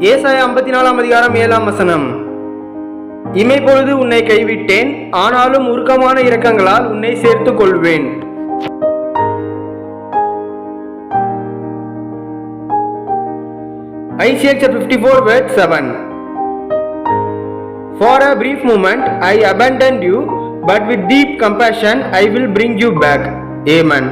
ஏசாயா 54:7 இமைப்பொழுது உன்னை கைவிட்டேன், ஆனாலும் உருக்கமான இரக்கங்களால் உன்னை சேர்த்துக் கொள்வேன். Isaiah 54:7 For a brief moment I abandoned you, but with deep compassion I will bring you back. Amen.